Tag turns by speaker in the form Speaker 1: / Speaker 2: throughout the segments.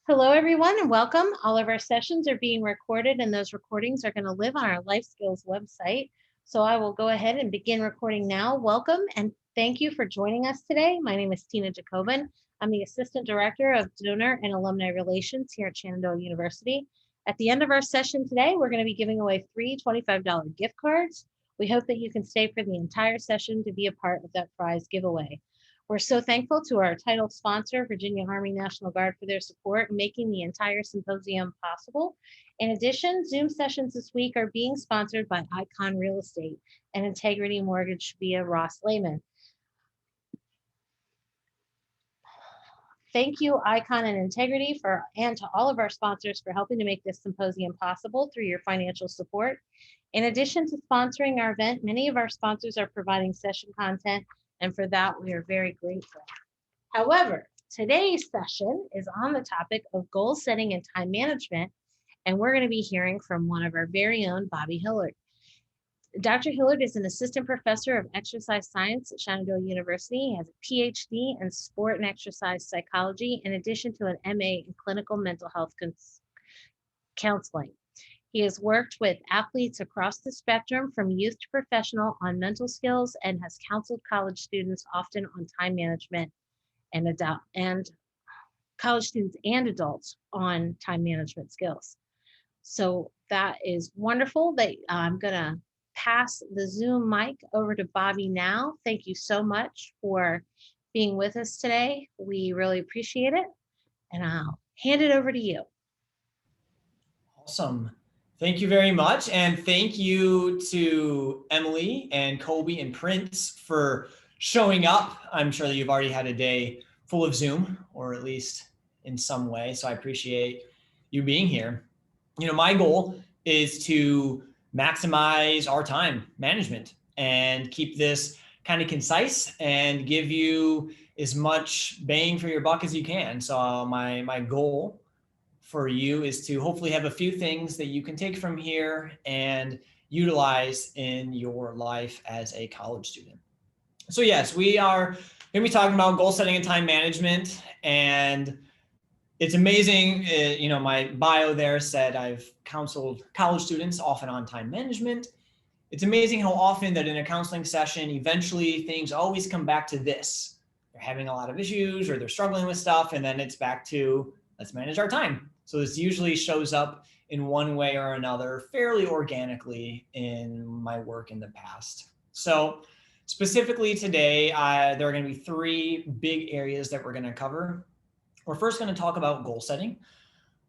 Speaker 1: Hello, everyone, and welcome. All of our sessions are being recorded, and those recordings are going to live on our Life Skills website. So I will go ahead and begin recording now. Welcome, and thank you for joining us today. My name is Tina Jacobin. I'm the Assistant Director of Donor and Alumni Relations here at Shenandoah University. At the end of our session today, we're going to be giving away three $25 gift cards. We hope that you can stay for the entire session to be a part of that prize giveaway. We're so thankful to our title sponsor, Virginia Army National Guard, for their support in making the entire symposium possible. In addition, Zoom sessions this week are being sponsored by Icon Real Estate and Integrity Mortgage via Ross Lehman. Thank you, Icon and Integrity, and to all of our sponsors for helping to make this symposium possible through your financial support. In addition to sponsoring our event, many of our sponsors are providing session content, and for that, we are very grateful. However, today's session is on the topic of goal setting and time management, and we're going to be hearing from one of our very own, Bobby Hillard. Dr. Hillard is an assistant professor of exercise science at Shenandoah University. He has a PhD in sport and exercise psychology, in addition to an MA in clinical mental health counseling. He has worked with athletes across the spectrum from youth to professional on mental skills and has counseled college students often on time management and college students and adults on time management skills. So that is wonderful. I'm going to pass the Zoom mic over to Bobby now. Thank you so much for being with us today. We really appreciate it. And I'll hand it over to you.
Speaker 2: Awesome. Thank you very much. And thank you to Emily and Colby and Prince for showing up. I'm sure that you've already had a day full of Zoom, or at least in some way. So I appreciate you being here. You know, my goal is to maximize our time management and keep this kind of concise and give you as much bang for your buck as you can. So my goal for you is to hopefully have a few things that you can take from here and utilize in your life as a college student. So yes, we are going to be talking about goal setting and time management, and it's amazing. You know, my bio there said I've counseled college students often on time management. It's amazing how often that in a counseling session, eventually things always come back to this. They're having a lot of issues or they're struggling with stuff, and then it's back to let's manage our time. So this usually shows up in one way or another fairly organically in my work in the past. So specifically today, there are going to be three big areas that we're going to cover. We're first going to talk about goal setting.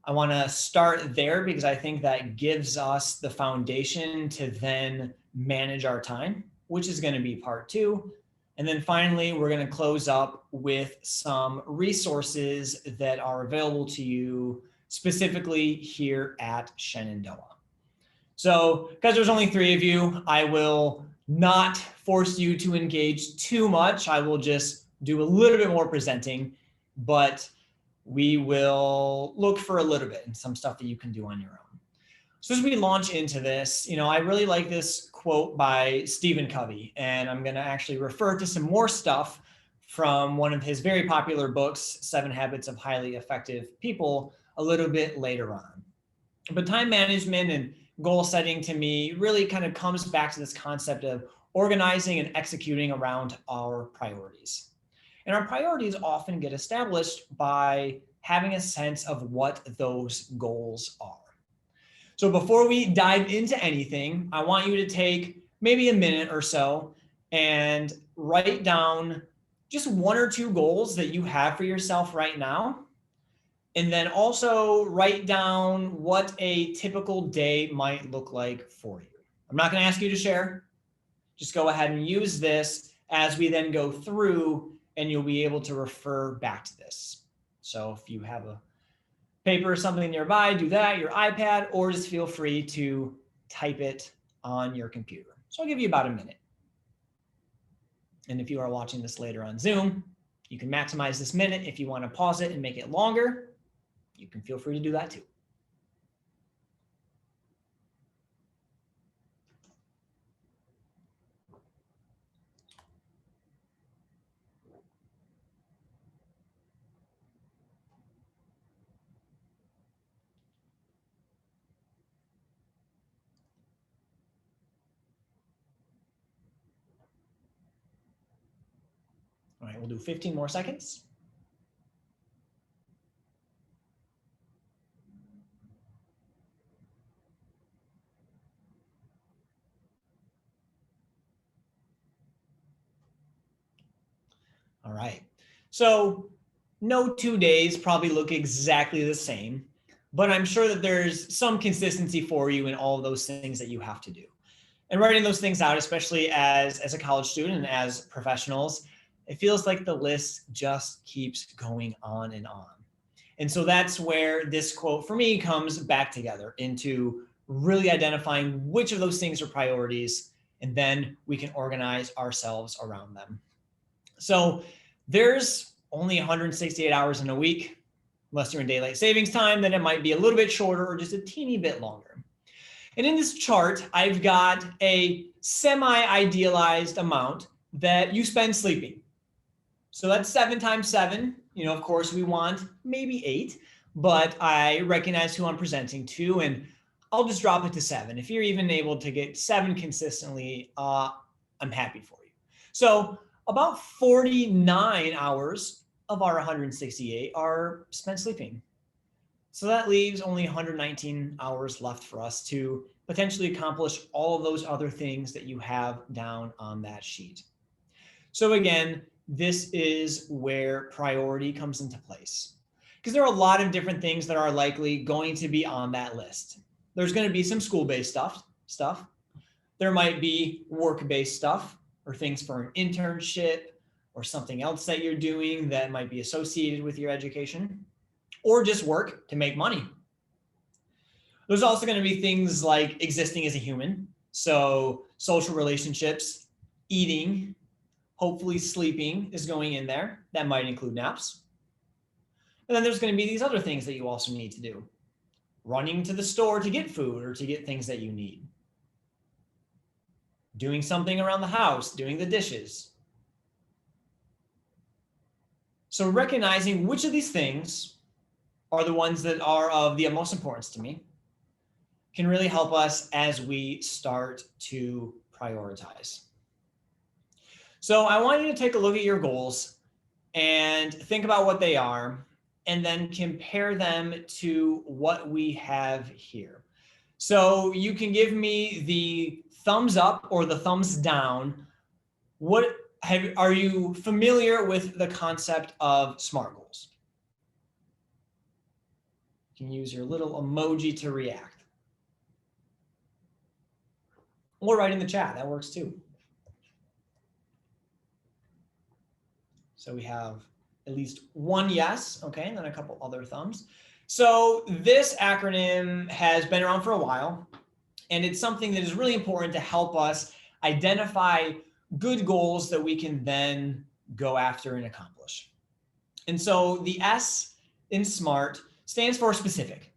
Speaker 2: I want to start there because I think that gives us the foundation to then manage our time, which is going to be part two. And then finally, we're going to close up with some resources that are available to you specifically here at Shenandoah. So because there's only three of you, I will not force you to engage too much. I will just do a little bit more presenting, but we will look for a little bit and some stuff that you can do on your own. So as we launch into this, you know, I really like this quote by Stephen Covey, and I'm going to actually refer to some more stuff from one of his very popular books, 7 Habits of Highly Effective People, a little bit later on. But time management and goal setting to me really kind of comes back to this concept of organizing and executing around our priorities. And our priorities often get established by having a sense of what those goals are. So before we dive into anything, I want you to take maybe a minute or so and write down just 1 or 2 goals that you have for yourself right now. And then also write down what a typical day might look like for you. I'm not going to ask you to share. Just go ahead and use this as we then go through, and you'll be able to refer back to this. So if you have a paper or something nearby, do that, your iPad, or just feel free to type it on your computer. So I'll give you about a minute. And if you are watching this later on Zoom, you can maximize this minute. If you want to pause it and make it longer, you can feel free to do that too. right, we'll do 15 more seconds. All right. So no 2 days probably look exactly the same, but I'm sure that there's some consistency for you in all of those things that you have to do. And writing those things out, especially as a college student and as professionals, it feels like the list just keeps going on and on. And so that's where this quote for me comes back together into really identifying which of those things are priorities, and then we can organize ourselves around them. So there's only 168 hours in a week. Unless you're in daylight savings time, then it might be a little bit shorter or just a teeny bit longer. And in this chart, I've got a semi-idealized amount that you spend sleeping. So that's 7 times 7. Of course, we want maybe 8, but I recognize who I'm presenting to, and I'll just drop it to 7. If you're even able to get 7 consistently, I'm happy for you. So about 49 hours of our 168 are spent sleeping. So that leaves only 119 hours left for us to potentially accomplish all of those other things that you have down on that sheet. So again, this is where priority comes into place, because there are a lot of different things that are likely going to be on that list. There's going to be some school-based stuff. There might be work-based stuff, or things for an internship or something else that you're doing that might be associated with your education, or just work to make money. There's also going to be things like existing as a human. So social relationships, eating, hopefully sleeping is going in there. That might include naps. And then there's going to be these other things that you also need to do. Running to the store to get food or to get things that you need. Doing something around the house, doing the dishes. So recognizing which of these things are the ones that are of the utmost importance to me can really help us as we start to prioritize. So I want you to take a look at your goals and think about what they are, and then compare them to what we have here. So you can give me the thumbs up or the thumbs down. Are you familiar with the concept of SMART goals? You can use your little emoji to react. Or write in the chat, that works too. So we have at least one yes, okay, and then a couple other thumbs. So this acronym has been around for a while, and it's something that is really important to help us identify good goals that we can then go after and accomplish. And so the S in SMART stands for specific.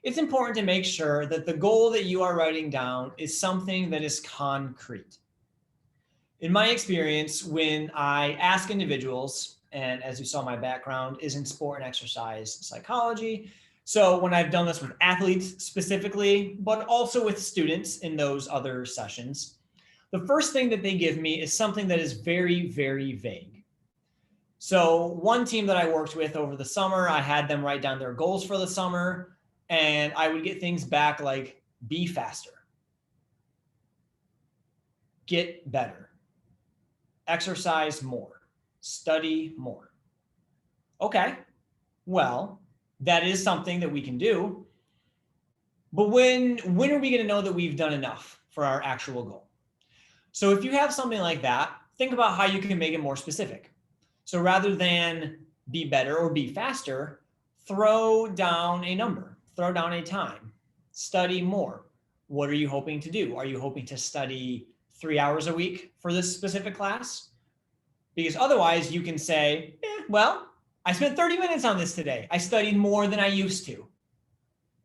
Speaker 2: It's important to make sure that the goal that you are writing down is something that is concrete. In my experience, when I ask individuals, and as you saw, my background is in sport and exercise psychology. So when I've done this with athletes specifically, but also with students in those other sessions, the first thing that they give me is something that is very, very vague. So one team that I worked with over the summer, I had them write down their goals for the summer, and I would get things back like be faster, get better, exercise more, study more. Okay, well, that is something that we can do. But when are we going to know that we've done enough for our actual goal? So if you have something like that, think about how you can make it more specific. So rather than be better or be faster, throw down a number, throw down a time, study more. What are you hoping to do? Are you hoping to study 3 hours a week for this specific class? Because otherwise you can say, well, I spent 30 minutes on this today. I studied more than I used to.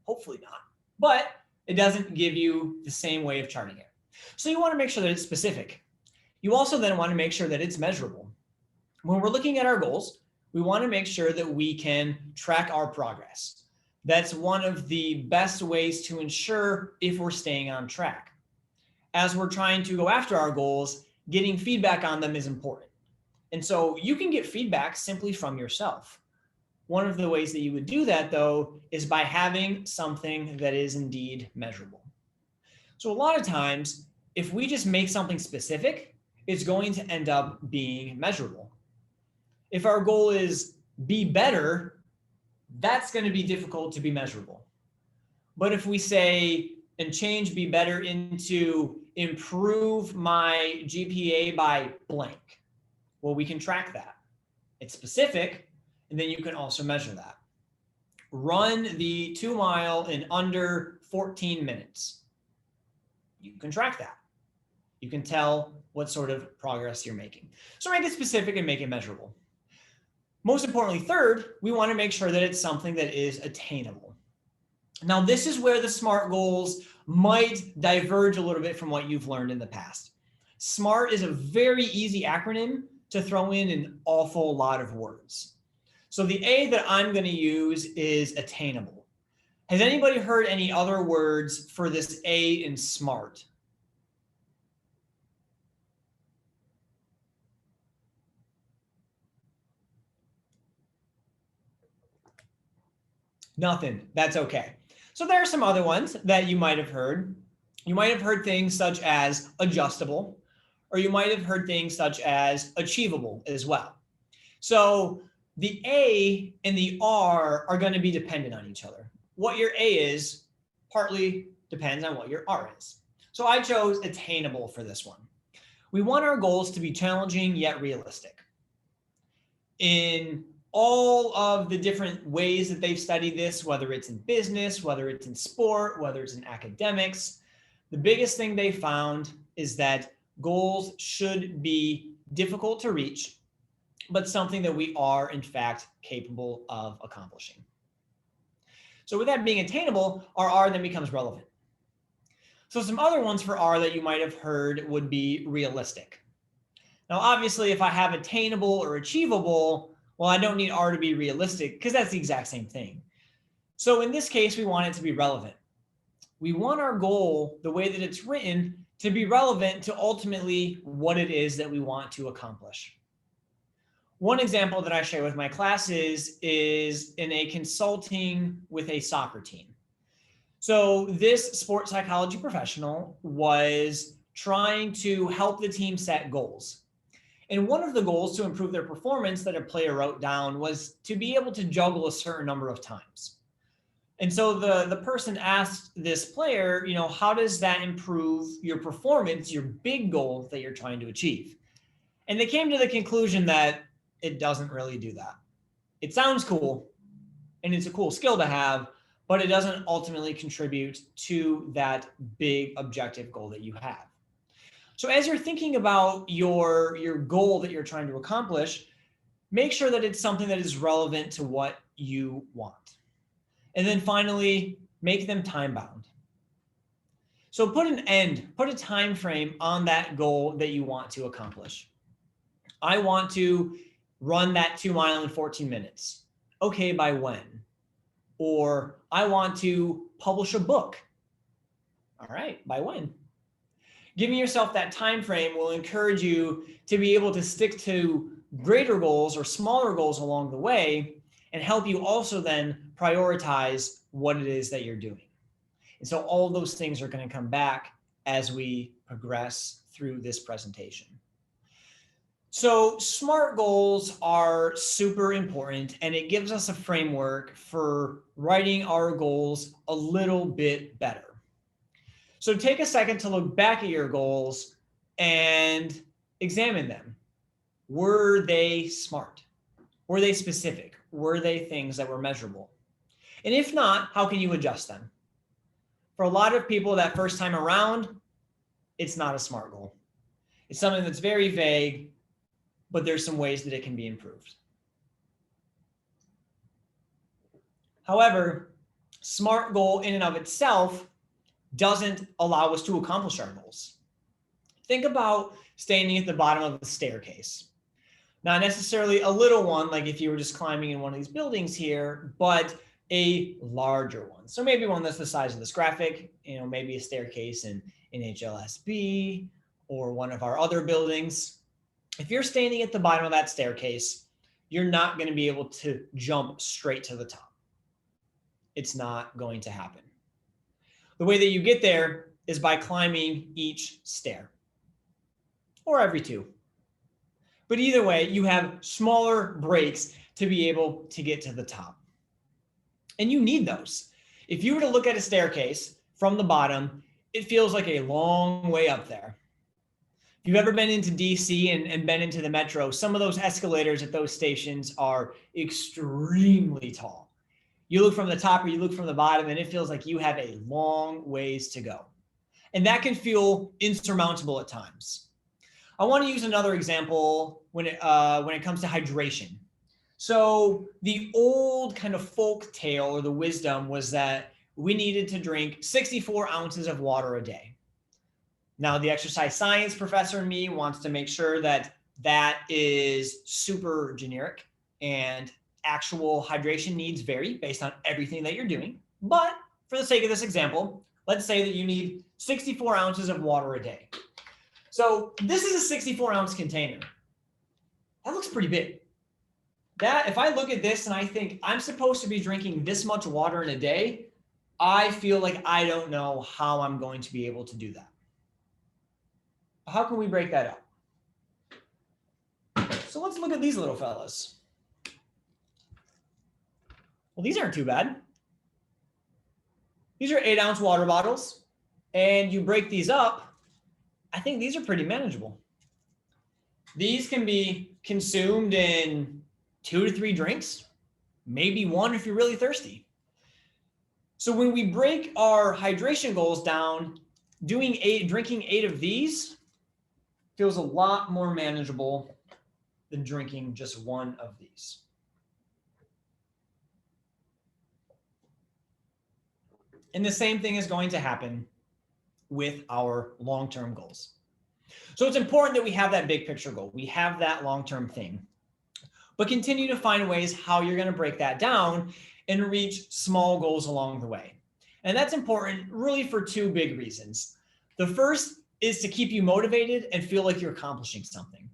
Speaker 2: Hopefully not, but it doesn't give you the same way of charting it. So you want to make sure that it's specific. You also then want to make sure that it's measurable. When we're looking at our goals, we want to make sure that we can track our progress. That's one of the best ways to ensure if we're staying on track. As we're trying to go after our goals, getting feedback on them is important. And so you can get feedback simply from yourself. One of the ways that you would do that, though, is by having something that is indeed measurable. So a lot of times, if we just make something specific, it's going to end up being measurable. If our goal is be better, that's going to be difficult to be measurable. But if we say and change be better into improve my GPA by blank, well, we can track that. It's specific, and then you can also measure that. Run the 2 mile in under 14 minutes. You can track that. You can tell what sort of progress you're making. So make it specific and make it measurable. Most importantly, third, we want to make sure that it's something that is attainable. Now, this is where the SMART goals might diverge a little bit from what you've learned in the past. SMART is a very easy acronym to throw in an awful lot of words. So the A that I'm going to use is attainable. Has anybody heard any other words for this A in SMART? Nothing. That's okay. So there are some other ones that you might have heard. You might have heard things such as adjustable, or you might have heard things such as achievable as well. So the A and the R are going to be dependent on each other. What your A is partly depends on what your R is. So I chose attainable for this one. We want our goals to be challenging yet realistic. In all of the different ways that they've studied this, whether it's in business, whether it's in sport, whether it's in academics, the biggest thing they found is that goals should be difficult to reach, but something that we are in fact capable of accomplishing. So with that being attainable, our R then becomes relevant. So some other ones for R that you might have heard would be realistic. Now, obviously, if I have attainable or achievable, well, I don't need R to be realistic because that's the exact same thing. So in this case, we want it to be relevant. We want our goal, the way that it's written, to be relevant to ultimately what it is that we want to accomplish. One example that I share with my classes is in a consulting with a soccer team. So this sports psychology professional was trying to help the team set goals. And one of the goals to improve their performance that a player wrote down was to be able to juggle a certain number of times. And so the person asked this player, how does that improve your performance, your big goal that you're trying to achieve? And they came to the conclusion that it doesn't really do that. It sounds cool, and it's a cool skill to have, but it doesn't ultimately contribute to that big objective goal that you have. So as you're thinking about your goal that you're trying to accomplish, make sure that it's something that is relevant to what you want. And then finally, make them time bound. So put a time frame on that goal that you want to accomplish. I want to run that 2 mile in 14 minutes. Okay, by when? Or I want to publish a book. All right, by when? Giving yourself that time frame will encourage you to be able to stick to greater goals or smaller goals along the way and help you also then prioritize what it is that you're doing. And so all of those things are going to come back as we progress through this presentation. So SMART goals are super important, and it gives us a framework for writing our goals a little bit better. So take a second to look back at your goals and examine them. Were they SMART? Were they specific? Were they things that were measurable? And if not, how can you adjust them? For a lot of people that first time around, it's not a SMART goal. It's something that's very vague, but there's some ways that it can be improved. However, SMART goal in and of itself doesn't allow us to accomplish our goals. Think about standing at the bottom of the staircase. Not necessarily a little one, like if you were just climbing in one of these buildings here, but a larger one. So maybe one that's the size of this graphic, maybe a staircase in HLSB or one of our other buildings. If you're standing at the bottom of that staircase, you're not going to be able to jump straight to the top. It's not going to happen. The way that you get there is by climbing each stair, or every two. But either way, you have smaller breaks to be able to get to the top. And you need those. If you were to look at a staircase from the bottom, it feels like a long way up there. If you've ever been into DC and been into the metro, some of those escalators at those stations are extremely tall. You look from the top or you look from the bottom, and it feels like you have a long ways to go. And that can feel insurmountable at times. I want to use another example when it comes to hydration. So the old kind of folk tale or the wisdom was that we needed to drink 64 ounces of water a day. Now, the exercise science professor in me wants to make sure that that is super generic, and actual hydration needs vary based on everything that you're doing. But for the sake of this example, let's say that you need 64 ounces of water a day. So this is a 64-ounce container. That looks pretty big. That, if I look at this and I think I'm supposed to be drinking this much water in a day, I feel like I don't know how I'm going to be able to do that. How can we break that up? So let's look at these little fellas. Well, these aren't too bad. These are 8-ounce water bottles, and you break these up, I think these are pretty manageable. These can be consumed in 2 to 3 drinks, maybe 1 if you're really thirsty. So when we break our hydration goals down, drinking 8 of these feels a lot more manageable than drinking just 1 of these. And the same thing is going to happen with our long-term goals. So it's important that we have that big picture goal. We have that long-term thing, but continue to find ways how you're going to break that down and reach small goals along the way. And that's important really for 2 big reasons. The first is to keep you motivated and feel like you're accomplishing something.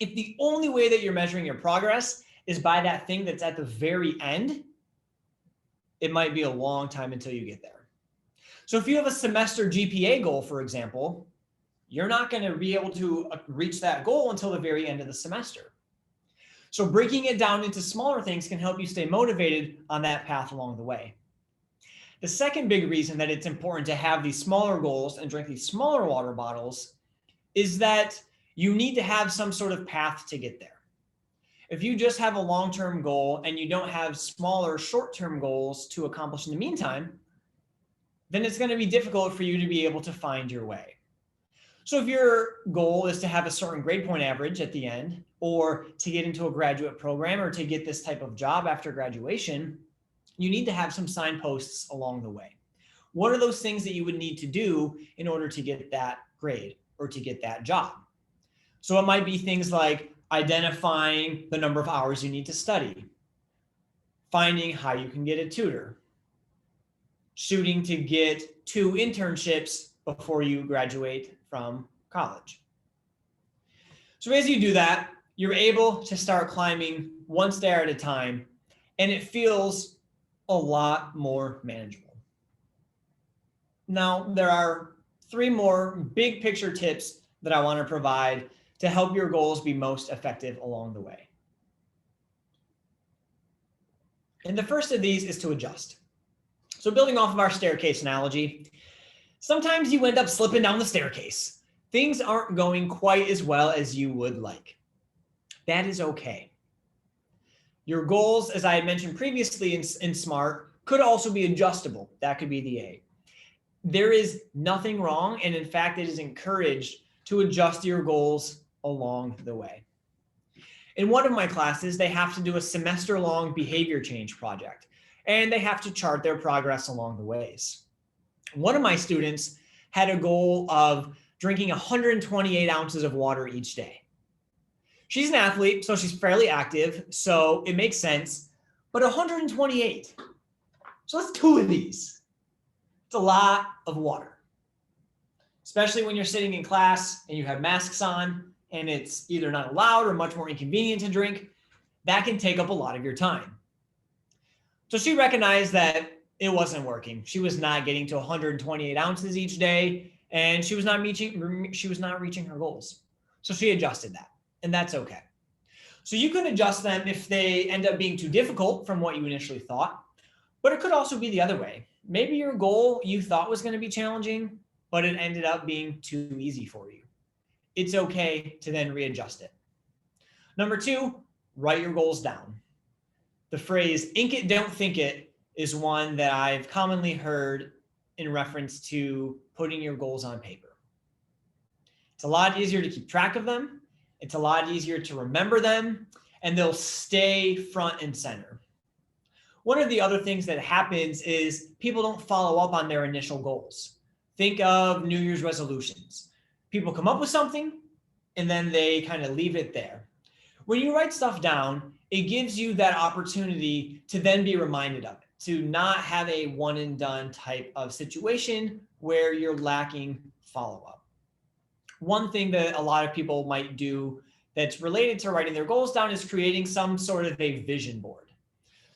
Speaker 2: If the only way that you're measuring your progress is by that thing that's at the very end, it might be a long time until you get there. So if you have a semester GPA goal, for example, you're not going to be able to reach that goal until the very end of the semester. So breaking it down into smaller things can help you stay motivated on that path along the way. The second big reason that it's important to have these smaller goals and drink these smaller water bottles is that you need to have some sort of path to get there. If you just have a long-term goal and you don't have smaller short-term goals to accomplish in the meantime, then it's going to be difficult for you to be able to find your way. So if your goal is to have a certain grade point average at the end, or to get into a graduate program, or to get this type of job after graduation, you need to have some signposts along the way. What are those things that you would need to do in order to get that grade or to get that job? So it might be things like identifying the number of hours you need to study, finding how you can get a tutor, shooting to get 2 internships before you graduate from college. So as you do that, you're able to start climbing 1 stair at a time, and it feels a lot more manageable. Now, there are 3 more big picture tips that I want to provide to help your goals be most effective along the way. And the first of these is to adjust. So building off of our staircase analogy, sometimes you end up slipping down the staircase. Things aren't going quite as well as you would like. That is okay. Your goals, as I had mentioned previously in SMART, could also be adjustable. That could be the A. There is nothing wrong, and in fact, it is encouraged to adjust your goals along the way. In one of my classes, they have to do a semester-long behavior change project, and they have to chart their progress along the ways. One of my students had a goal of drinking 128 ounces of water each day. She's an athlete, so she's fairly active, so it makes sense, but 128. So that's 2 of these. It's a lot of water, especially when you're sitting in class and you have masks on and it's either not allowed or much more inconvenient to drink, that can take up a lot of your time. So she recognized that it wasn't working. She was not getting to 128 ounces each day, and she was not reaching her goals. So she adjusted that, and that's okay. So you can adjust them if they end up being too difficult from what you initially thought, but it could also be the other way. Maybe your goal you thought was going to be challenging, but it ended up being too easy for you. It's okay to then readjust it. Number 2, write your goals down. The phrase "ink it, don't think it" is one that I've commonly heard in reference to putting your goals on paper. It's a lot easier to keep track of them. It's a lot easier to remember them, and they'll stay front and center. One of the other things that happens is people don't follow up on their initial goals. Think of New Year's resolutions. People come up with something, and then they kind of leave it there. When you write stuff down, it gives you that opportunity to then be reminded of it, to not have a one and done type of situation where you're lacking follow-up. One thing that a lot of people might do that's related to writing their goals down is creating some sort of a vision board.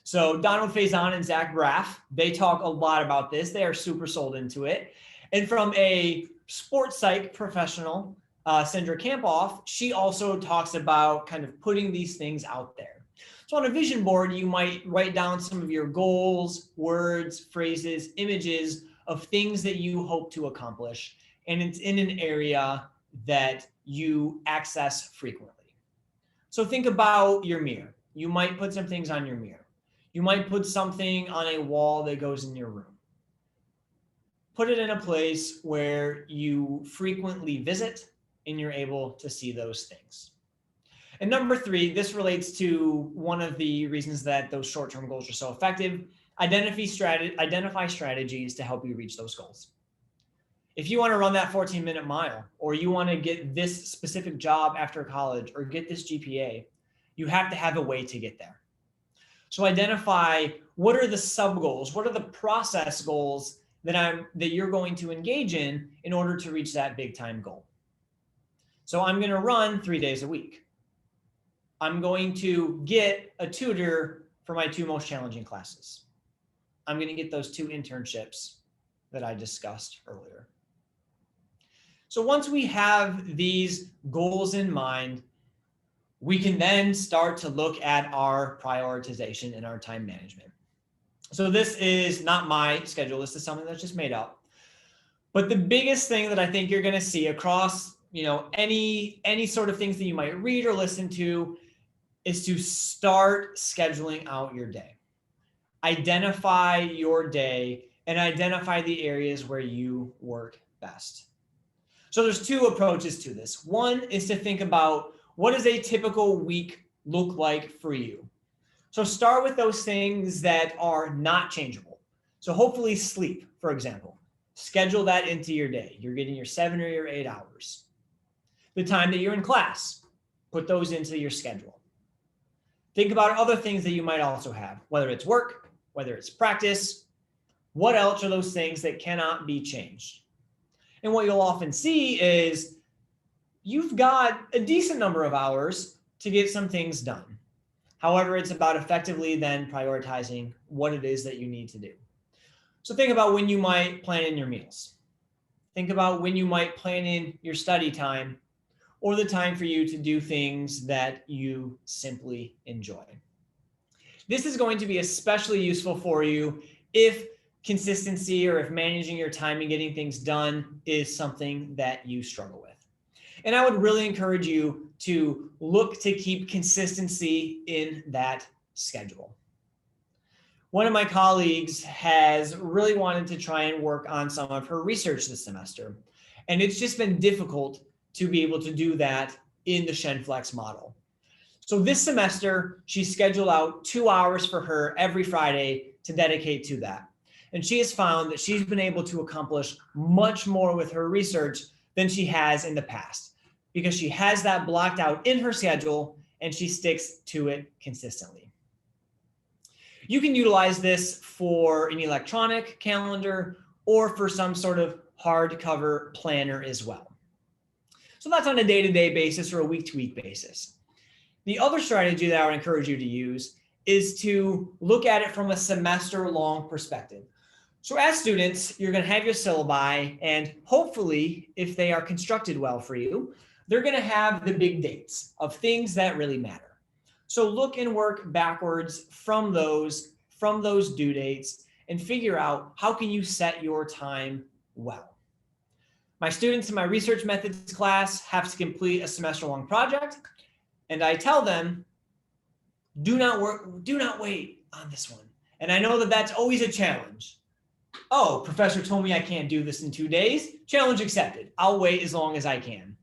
Speaker 2: So Donald Faison and Zach Braff, they talk a lot about this. They are super sold into it. And from a sports psych professional, Sandra Kampoff, she also talks about kind of putting these things out there. So on a vision board, you might write down some of your goals, words, phrases, images of things that you hope to accomplish. And it's in an area that you access frequently. So think about your mirror. You might put some things on your mirror. You might put something on a wall that goes in your room. Put it in a place where you frequently visit and you're able to see those things. And number 3, this relates to one of the reasons that those short-term goals are so effective. Identify strategies to help you reach those goals. If you want to run that 14-minute mile, or you want to get this specific job after college, or get this GPA, you have to have a way to get there. So identify what are the sub-goals, what are the process goals that you're going to engage in order to reach that big-time goal. So I'm going to run 3 days a week. I'm going to get a tutor for my 2 most challenging classes. I'm going to get those 2 internships that I discussed earlier. So once we have these goals in mind, we can then start to look at our prioritization and our time management. So this is not my schedule. This is something that's just made up. But the biggest thing that I think you're going to see across, any sort of things that you might read or listen to is to start scheduling out your day. Identify your day and identify the areas where you work best. So there's 2 approaches to this. One is to think about, what does a typical week look like for you? So start with those things that are not changeable. So hopefully sleep, for example. Schedule that into your day. You're getting your 7 or your 8 hours. The time that you're in class, put those into your schedule. Think about other things that you might also have, whether it's work, whether it's practice. What else are those things that cannot be changed? And what you'll often see is you've got a decent number of hours to get some things done. However, it's about effectively then prioritizing what it is that you need to do. So think about when you might plan in your meals. Think about when you might plan in your study time, or the time for you to do things that you simply enjoy. This is going to be especially useful for you if consistency or if managing your time and getting things done is something that you struggle with. And I would really encourage you to look to keep consistency in that schedule. One of my colleagues has really wanted to try and work on some of her research this semester. And it's just been difficult to be able to do that in the ShenFlex model. So this semester, she scheduled out 2 hours for her every Friday to dedicate to that. And she has found that she's been able to accomplish much more with her research than she has in the past, because she has that blocked out in her schedule and she sticks to it consistently. You can utilize this for an electronic calendar or for some sort of hardcover planner as well. So that's on a day-to-day basis or a week-to-week basis. The other strategy that I would encourage you to use is to look at it from a semester-long perspective. So as students, you're going to have your syllabi, and hopefully, if they are constructed well for you, they're going to have the big dates of things that really matter. So look and work backwards from those due dates and figure out how can you set your time well. My students in my research methods class have to complete a semester-long project, and I tell them, do not wait on this one. And I know that that's always a challenge. Oh, professor told me I can't do this in 2 days. Challenge accepted. I'll wait as long as I can.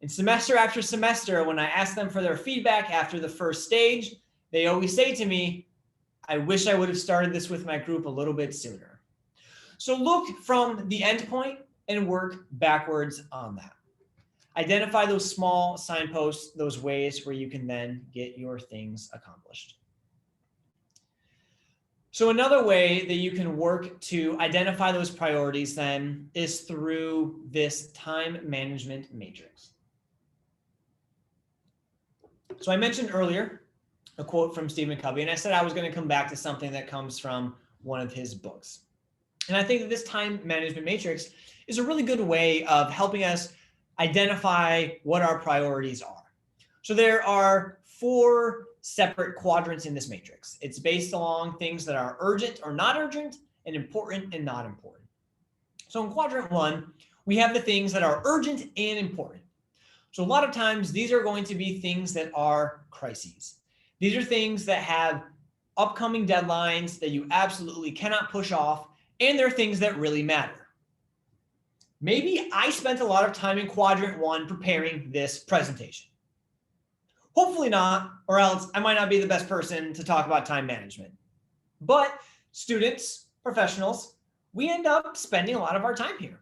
Speaker 2: And semester after semester, when I ask them for their feedback after the first stage, they always say to me, I wish I would have started this with my group a little bit sooner. So look from the end point and work backwards on that. Identify those small signposts, those ways where you can then get your things accomplished. So another way that you can work to identify those priorities then is through this time management matrix. So I mentioned earlier a quote from Stephen Covey, and I said I was going to come back to something that comes from one of his books. And I think that this time management matrix is a really good way of helping us identify what our priorities are. So there are 4 separate quadrants in this matrix. It's based along things that are urgent or not urgent, and important and not important. So in quadrant 1, we have the things that are urgent and important. So a lot of times these are going to be things that are crises. These are things that have upcoming deadlines that you absolutely cannot push off, and they're things that really matter. Maybe I spent a lot of time in quadrant 1 preparing this presentation. Hopefully not, or else I might not be the best person to talk about time management. But students, professionals, we end up spending a lot of our time here.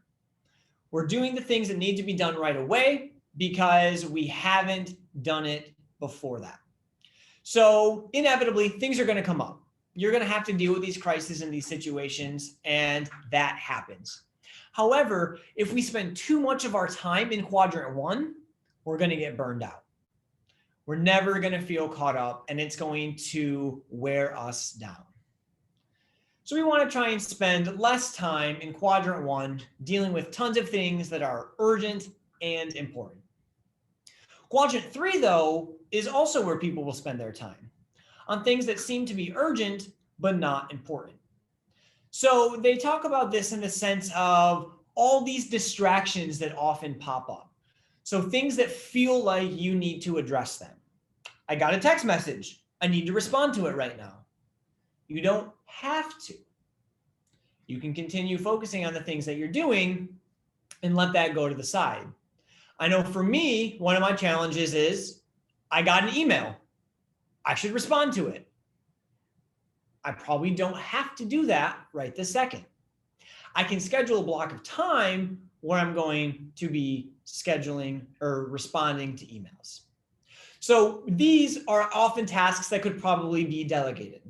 Speaker 2: We're doing the things that need to be done right away because we haven't done it before that. So inevitably, things are going to come up. You're going to have to deal with these crises and these situations, and that happens. However, if we spend too much of our time in quadrant 1, we're going to get burned out. We're never going to feel caught up, and it's going to wear us down. So we want to try and spend less time in quadrant 1 dealing with tons of things that are urgent and important. Quadrant 3, though, is also where people will spend their time on things that seem to be urgent but not important. So they talk about this in the sense of all these distractions that often pop up. So things that feel like you need to address them. I got a text message. I need to respond to it right now. You don't have to. You can continue focusing on the things that you're doing and let that go to the side. I know for me, one of my challenges is I got an email. I should respond to it. I probably don't have to do that right this second. I can schedule a block of time where I'm going to be scheduling or responding to emails. So these are often tasks that could probably be delegated.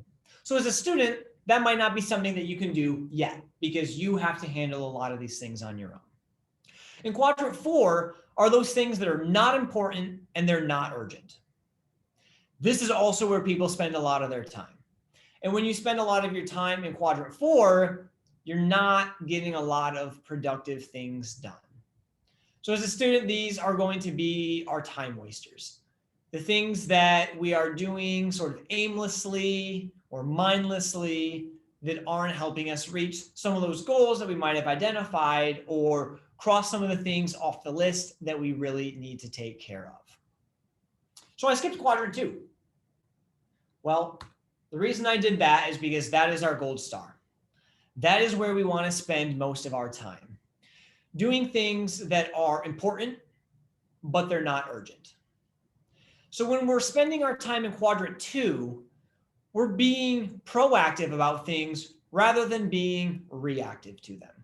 Speaker 2: So as a student, that might not be something that you can do yet because you have to handle a lot of these things on your own. In quadrant 4 are those things that are not important and they're not urgent. This is also where people spend a lot of their time. And when you spend a lot of your time in quadrant 4, you're not getting a lot of productive things done. So as a student, these are going to be our time wasters. The things that we are doing sort of aimlessly or mindlessly that aren't helping us reach some of those goals that we might have identified or cross some of the things off the list that we really need to take care of. So I skipped quadrant 2. Well, the reason I did that is because that is our gold star. That is where we want to spend most of our time. Doing things that are important, but they're not urgent. So when we're spending our time in quadrant 2, we're being proactive about things rather than being reactive to them.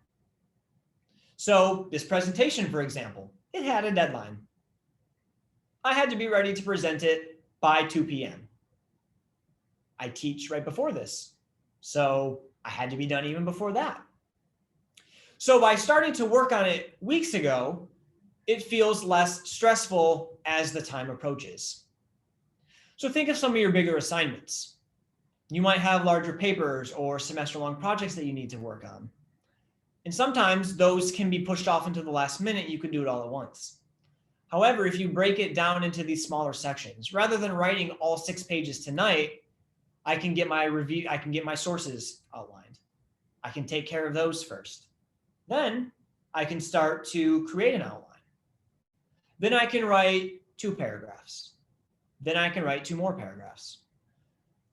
Speaker 2: So this presentation, for example, it had a deadline. I had to be ready to present it by 2 p.m. I teach right before this, so I had to be done even before that. So by starting to work on it weeks ago, it feels less stressful as the time approaches. So think of some of your bigger assignments. You might have larger papers or semester-long projects that you need to work on. And sometimes those can be pushed off into the last minute. You can do it all at once. However, if you break it down into these smaller sections, rather than writing all 6 pages tonight, I can get my sources outlined. I can take care of those first. Then I can start to create an outline. Then I can write 2 paragraphs. Then I can write 2 more paragraphs.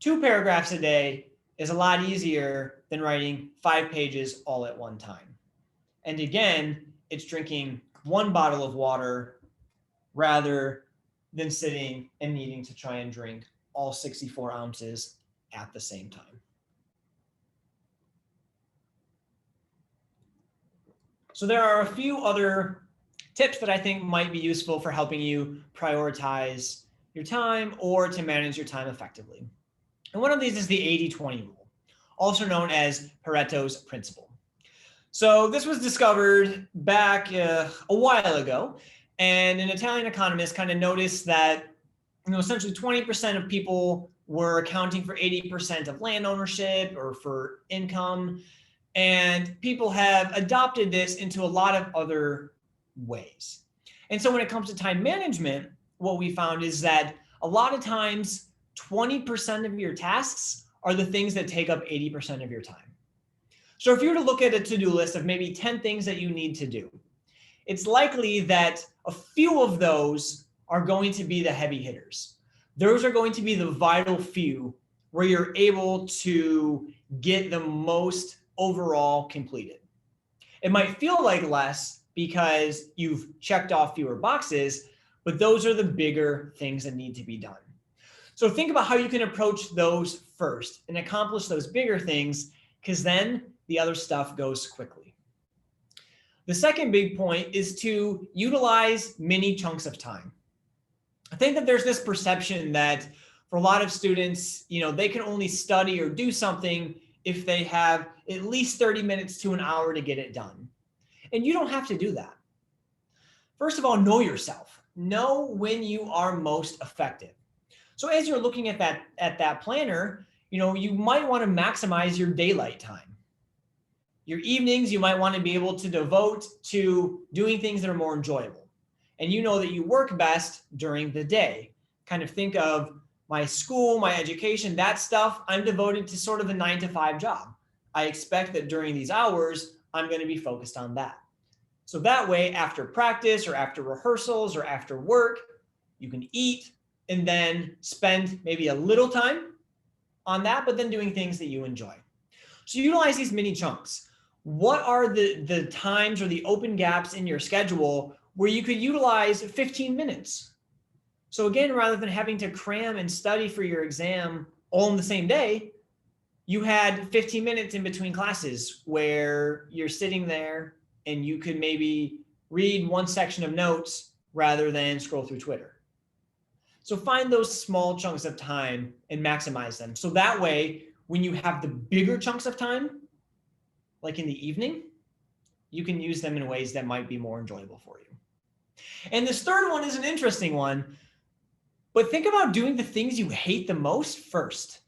Speaker 2: 2 paragraphs a day is a lot easier than writing 5 pages all at one time. And again, it's drinking 1 bottle of water rather than sitting and needing to try and drink all 64 ounces at the same time. So there are a few other tips that I think might be useful for helping you prioritize your time or to manage your time effectively. And one of these is the 80-20 rule, also known as Pareto's principle. So this was discovered back a while ago, and an Italian economist kind of noticed that essentially 20% of people were accounting for 80% of land ownership or for income, and people have adopted this into a lot of other ways. And so when it comes to time management, what we found is that a lot of times 20% of your tasks are the things that take up 80% of your time. So if you were to look at a to-do list of maybe 10 things that you need to do, it's likely that a few of those are going to be the heavy hitters. Those are going to be the vital few where you're able to get the most overall completed. It might feel like less because you've checked off fewer boxes, but those are the bigger things that need to be done. So think about how you can approach those first and accomplish those bigger things, because then the other stuff goes quickly. The second big point is to utilize mini chunks of time. I think that there's this perception that for a lot of students, they can only study or do something if they have at least 30 minutes to an hour to get it done. And you don't have to do that. First of all, know yourself. Know when you are most effective. So as you're looking at that planner, you might want to maximize your daylight time. Your evenings, you might want to be able to devote to doing things that are more enjoyable. And you know that you work best during the day. Kind of think of my school, my education, that stuff, I'm devoted to sort of a 9-to-5 job. I expect that during these hours, I'm going to be focused on that. So that way, after practice or after rehearsals or after work, you can eat and then spend maybe a little time on that, but then doing things that you enjoy. So utilize these mini chunks. What are the times or the open gaps in your schedule where you could utilize 15 minutes? So again, rather than having to cram and study for your exam all in the same day, you had 15 minutes in between classes where you're sitting there and you could maybe read one section of notes rather than scroll through Twitter. So find those small chunks of time and maximize them. So that way, when you have the bigger chunks of time, like in the evening, you can use them in ways that might be more enjoyable for you. And this third one is an interesting one, but think about doing the things you hate the most first.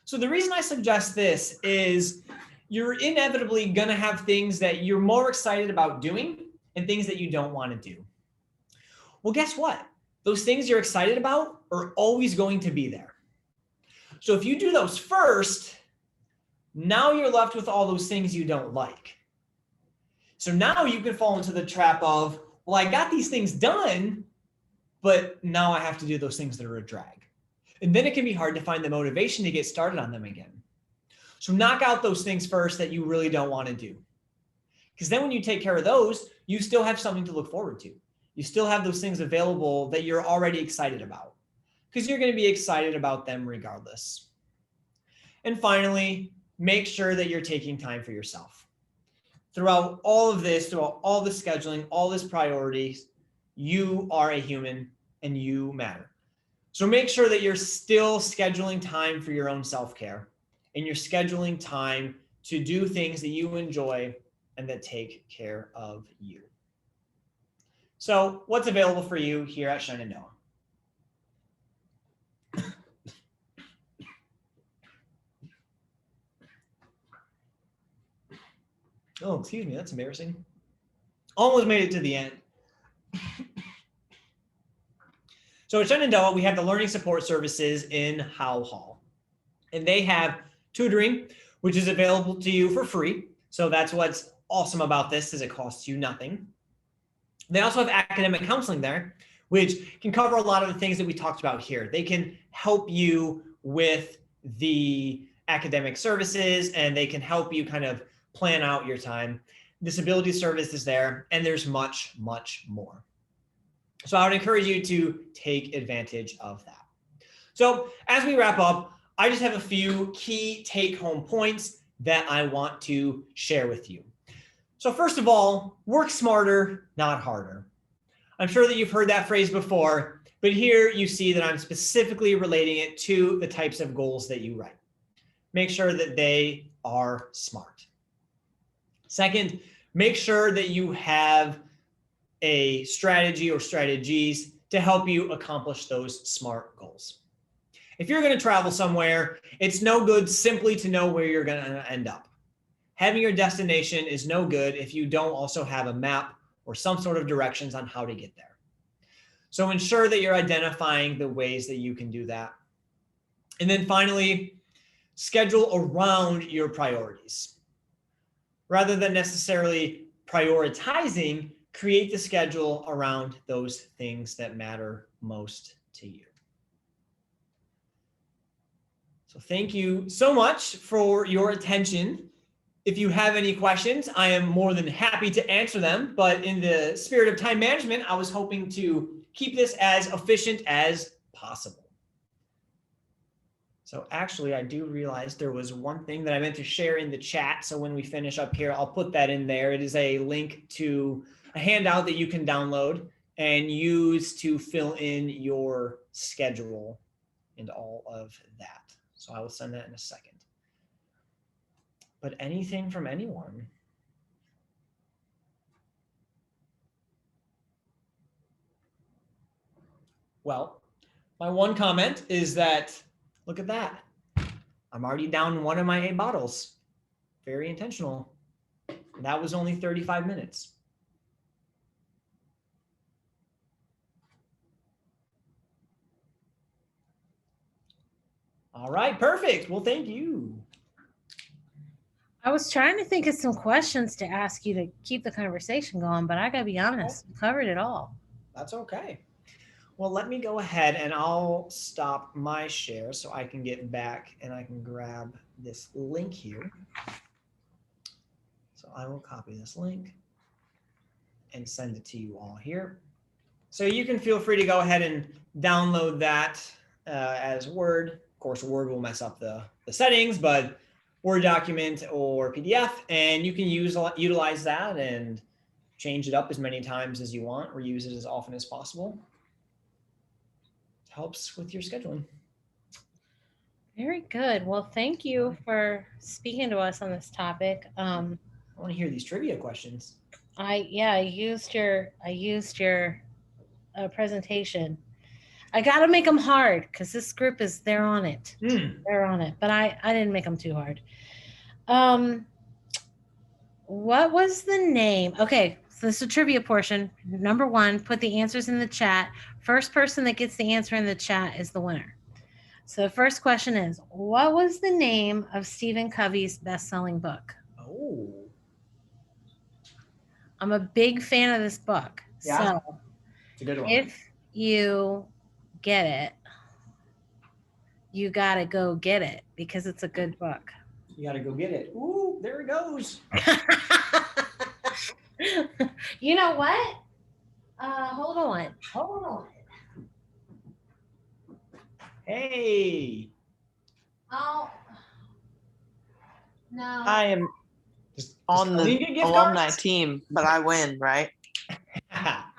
Speaker 2: So the reason I suggest this is you're inevitably going to have things that you're more excited about doing and things that you don't want to do. Well, guess what? Those things you're excited about are always going to be there. So if you do those first, now you're left with all those things you don't like. So now you can fall into the trap of, well, I got these things done, but now I have to do those things that are a drag. And then it can be hard to find the motivation to get started on them again. So knock out those things first that you really don't want to do. Because then when you take care of those, you still have something to look forward to. You still have those things available that you're already excited about, because you're going to be excited about them regardless. And finally, make sure that you're taking time for yourself. Throughout all of this, throughout all the scheduling, all this priorities, you are a human and you matter. So make sure that you're still scheduling time for your own self-care and you're scheduling time to do things that you enjoy and that take care of you. So what's available for you here at Shenandoah? Oh, excuse me, that's embarrassing. Almost made it to the end. So at Shenandoah, we have the Learning Support Services in Howe Hall. And they have tutoring, which is available to you for free. So that's what's awesome about this, is it costs you nothing. They also have academic counseling there, which can cover a lot of the things that we talked about here. They can help you with the academic services, and they can help you kind of plan out your time. Disability service is there, and there's much, much more. So I would encourage you to take advantage of that. So as we wrap up, I just have a few key take-home points that I want to share with you. So first of all, work smarter, not harder. I'm sure that you've heard that phrase before, but here you see that I'm specifically relating it to the types of goals that you write. Make sure that they are smart. Second, make sure that you have a strategy or strategies to help you accomplish those SMART goals. If you're going to travel somewhere, it's no good simply to know where you're going to end up. Having your destination is no good if you don't also have a map or some sort of directions on how to get there. So ensure that you're identifying the ways that you can do that. And then finally, schedule around your priorities. Rather than necessarily prioritizing, create the schedule around those things that matter most to you. So thank you so much for your attention. If you have any questions, I am more than happy to answer them. But in the spirit of time management, I was hoping to keep this as efficient as possible. So actually, I do realize there was one thing that I meant to share in the chat. So when we finish up here, I'll put that in there. It is a link to a handout that you can download and use to fill in your schedule and all of that. So I will send that in a second. But anything from anyone? Well, my one comment is that, look at that. I'm already down one of my 8 bottles. Very intentional. That was only 35 minutes. All right, perfect. Well, thank you.
Speaker 1: I was trying to think of some questions to ask you to keep the conversation going, but I gotta be honest, we covered it all.
Speaker 2: That's okay. Well, let me go ahead and I'll stop my share so I can get back and I can grab this link here. So I will copy this link and send it to you all here. So you can feel free to go ahead and download that as Word. Of course, Word will mess up the settings, but Word document or PDF, and you can utilize that and change it up as many times as you want or use it as often as possible. It helps with your scheduling.
Speaker 1: Very good. Well, thank you for speaking to us on this topic.
Speaker 2: I want to hear these trivia questions.
Speaker 1: I used your presentation. I got to make them hard because this group they're on it. They're on it, but I didn't make them too hard. What was the name? Okay, so this is a trivia portion. Number 1, put the answers in the chat. First person that gets the answer in the chat is the winner. So the first question is, what was the name of Stephen Covey's best-selling book?
Speaker 2: Oh.
Speaker 1: I'm a big fan of this book.
Speaker 2: Yeah.
Speaker 1: So
Speaker 2: it's a good one.
Speaker 1: If you get it, you got to go get it because it's a good book.
Speaker 2: You got to go get it. Ooh, there it goes.
Speaker 1: You know what? Hold on.
Speaker 2: Hey.
Speaker 1: Oh. No.
Speaker 3: I am on the alumni team, but I win, right?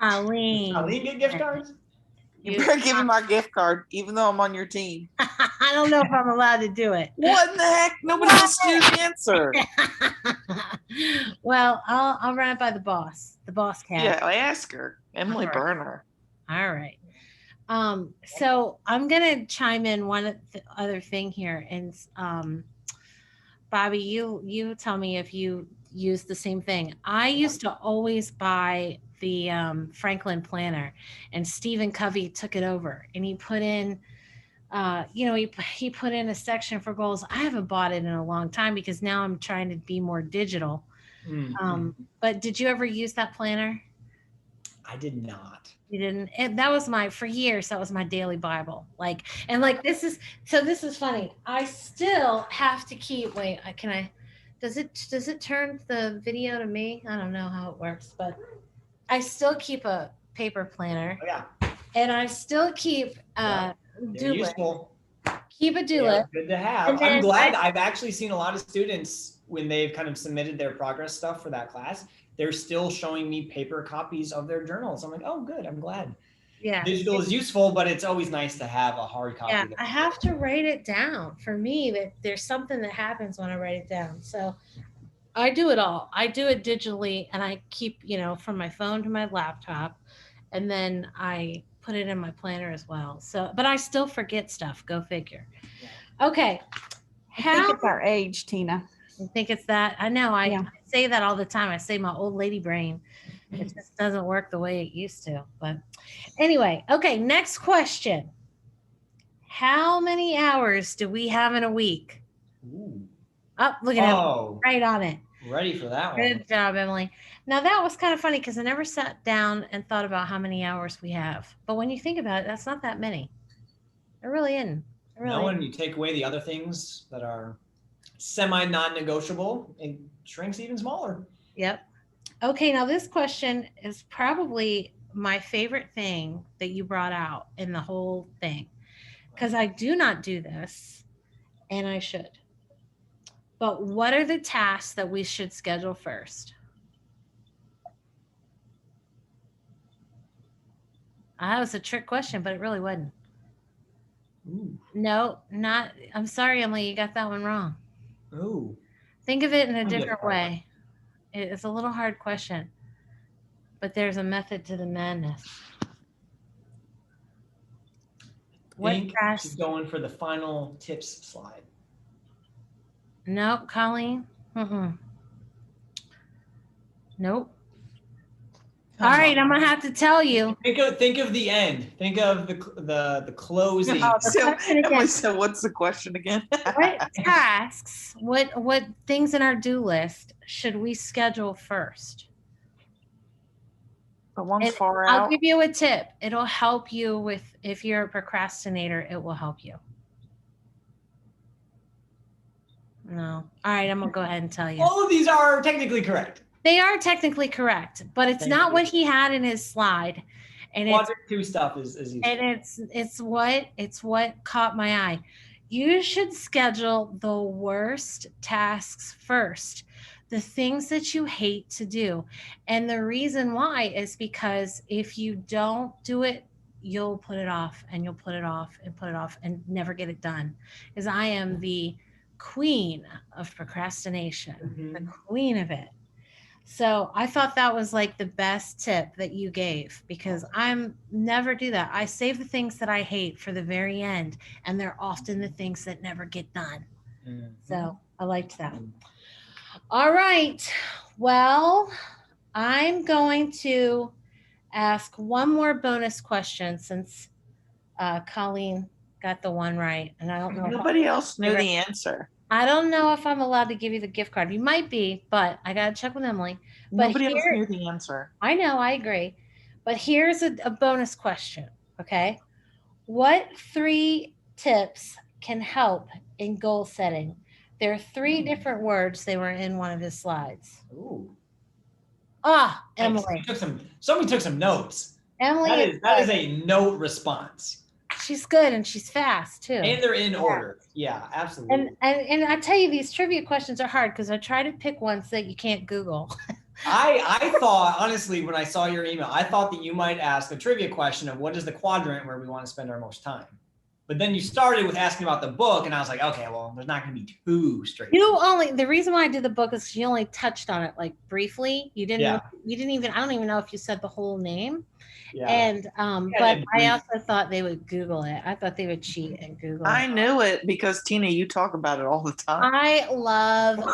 Speaker 1: Eileen.
Speaker 2: Eileen get gift cards?
Speaker 3: You better give me my gift card, even though I'm on your team.
Speaker 1: I don't know if I'm allowed to do it.
Speaker 3: What in the heck? Nobody else knew the answer.
Speaker 1: Well, I'll run it by the boss cat.
Speaker 3: Yeah, I ask her. Emily
Speaker 1: All right.
Speaker 3: Burner.
Speaker 1: All right. So I'm gonna chime in one other thing here, and Bobby, you tell me if you use the same thing. I used to always buy the Franklin Planner, and Stephen Covey took it over, and he put in, he put in a section for goals. I haven't bought it in a long time because now I'm trying to be more digital. But did you ever use that planner?
Speaker 2: I did not.
Speaker 1: You didn't. That was for years. That was my daily Bible. This is funny. I still have to keep. Wait, does it turn the video to me? I don't know how it works, but I still keep a paper planner.
Speaker 2: Oh, yeah.
Speaker 1: And I still keep
Speaker 2: They're useful.
Speaker 1: Keep a do list.
Speaker 2: Good to have. I'm glad. I've actually seen a lot of students when they've kind of submitted their progress stuff for that class, they're still showing me paper copies of their journals. I'm like, oh, good. I'm glad. Yeah. Digital is useful, but it's always nice to have a hard copy.
Speaker 1: Yeah, I have to write it down. For me, that there's something that happens when I write it down. So I do it all. I do it digitally, and I keep, from my phone to my laptop, and then I put it in my planner as well. So, but I still forget stuff. Go figure. Yeah. Okay.
Speaker 4: I think it's our age, Tina.
Speaker 1: I think it's that. I know. I say that all the time. I say my old lady brain. It just doesn't work the way it used to. But anyway, okay. Next question. How many hours do we have in a week?
Speaker 2: Ooh.
Speaker 1: Oh, look at him. Right on it.
Speaker 2: Ready for that one.
Speaker 1: Good job, Emily. Now that was kind of funny because I never sat down and thought about how many hours we have. But when you think about it, that's not that many. It really isn't.
Speaker 2: No, when you take away the other things that are semi non-negotiable, it shrinks even smaller.
Speaker 1: Yep. Okay, now this question is probably my favorite thing that you brought out in the whole thing, because I do not do this, and I should. But what are the tasks that we should schedule first? That was a trick question, but it really wasn't.
Speaker 2: Ooh.
Speaker 1: No, not. I'm sorry, Emily, you got that one wrong.
Speaker 2: Ooh.
Speaker 1: Think of it in a different way. It's a little hard question, but there's a method to the madness.
Speaker 2: I think she's going for the final tips slide.
Speaker 1: Nope, Colleen. Nope. All right, I'm gonna have to tell you.
Speaker 2: Think of the end. Think of the closing.
Speaker 3: So what's the question again?
Speaker 1: What tasks, what things in our do list should we schedule first?
Speaker 3: The one's far out.
Speaker 1: I'll give you a tip. It'll help you with, if you're a procrastinator, it will help you. No. All right, I'm gonna go ahead and tell you.
Speaker 2: All of these are technically correct.
Speaker 1: They are technically correct, but it's not what he had in his slide. And
Speaker 2: Quadrant 2 stuff is useful.
Speaker 1: And it's what caught my eye. You should schedule the worst tasks first, the things that you hate to do. And the reason why is because if you don't do it, you'll put it off and you'll put it off and put it off and never get it done. Because I am the queen of procrastination, the queen of it. So I thought that was like the best tip that you gave, because I'm never do that. I save the things that I hate for the very end, and they're often the things that never get done. So I liked that. All right. Well, I'm going to ask one more bonus question since Colleen got the one right, and I don't know.
Speaker 3: Nobody else knew the answer.
Speaker 1: I don't know if I'm allowed to give you the gift card. You might be, but I got to check with Emily. But
Speaker 3: nobody else knew the answer.
Speaker 1: I know, I agree. But here's a bonus question, okay? What 3 tips can help in goal setting? There are 3 different words. They were in one of his slides.
Speaker 2: Ooh.
Speaker 1: Emily.
Speaker 2: Somebody took some notes.
Speaker 1: Emily.
Speaker 2: That is a note response.
Speaker 1: She's good and she's fast too.
Speaker 2: And they're in order. Yeah, absolutely.
Speaker 1: And I tell you, these trivia questions are hard because I try to pick ones that you can't Google.
Speaker 2: I thought, honestly, when I saw your email, I thought that you might ask a trivia question of what is the quadrant where we want to spend our most time. But then you started with asking about the book, and I was like, okay, well, there's not going to be too straight.
Speaker 1: The reason why I did the book is you only touched on it like briefly. You didn't even, I don't even know if you said the whole name.
Speaker 2: Yeah.
Speaker 1: And
Speaker 2: Yeah,
Speaker 1: but I also thought they would Google it. I thought they would cheat and Google
Speaker 3: I
Speaker 1: it.
Speaker 3: knew it because Tina, you talk about it all the time.
Speaker 1: I love that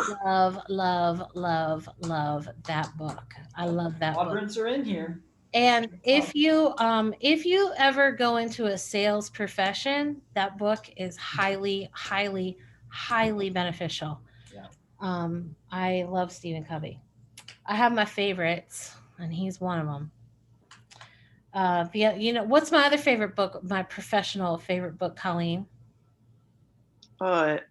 Speaker 1: book. I love that book.
Speaker 2: Quadrants are in here.
Speaker 1: And if you ever go into a sales profession, that book is highly beneficial.
Speaker 2: Yeah.
Speaker 1: I love Stephen Covey. I have my favorites, and he's one of them. What's my other favorite book? My professional favorite book, Colleen?
Speaker 3: But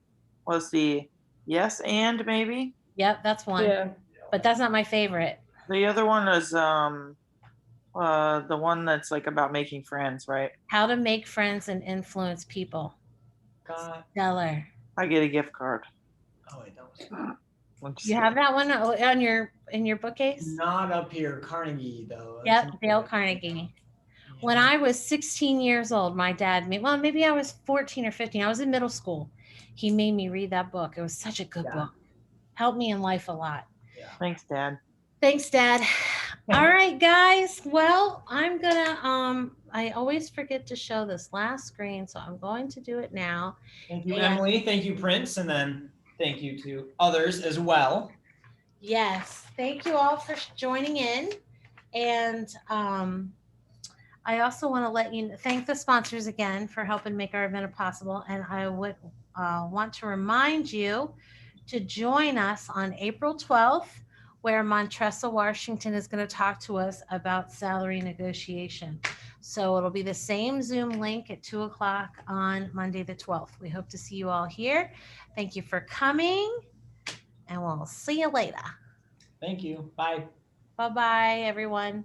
Speaker 3: let's see. Yes, and maybe.
Speaker 1: Yep, that's one.
Speaker 5: Yeah.
Speaker 1: But that's not my favorite.
Speaker 3: The other one is the one that's like about making friends, right?
Speaker 1: How to Make Friends and Influence People. Stellar.
Speaker 3: I get a gift card.
Speaker 2: Oh, wait, that was.
Speaker 1: You have that one on your bookcase?
Speaker 2: Not up here, Carnegie though.
Speaker 1: Yep, Dale Carnegie.
Speaker 2: Yeah.
Speaker 1: When I was 16 years old, my dad maybe I was 14 or 15. I was in middle school. He made me read that book. It was such a good book. Helped me in life a lot.
Speaker 2: Yeah.
Speaker 3: Thanks, Dad.
Speaker 1: Thanks, Dad. All right, guys. Well, I'm gonna I always forget to show this last screen, so I'm going to do it now.
Speaker 2: Thank you, Emily. Thank you, Prince, and then thank you to others as well.
Speaker 1: Yes, thank you all for joining in, and I also want to thank the sponsors again for helping make our event possible, and I would want to remind you to join us on April 12th, where Montressa Washington is going to talk to us about salary negotiation. So it'll be the same Zoom link at 2:00 on Monday the 12th. We hope to see you all here. Thank you for coming, and we'll see you later.
Speaker 2: Thank you. Bye.
Speaker 1: Bye-bye, everyone.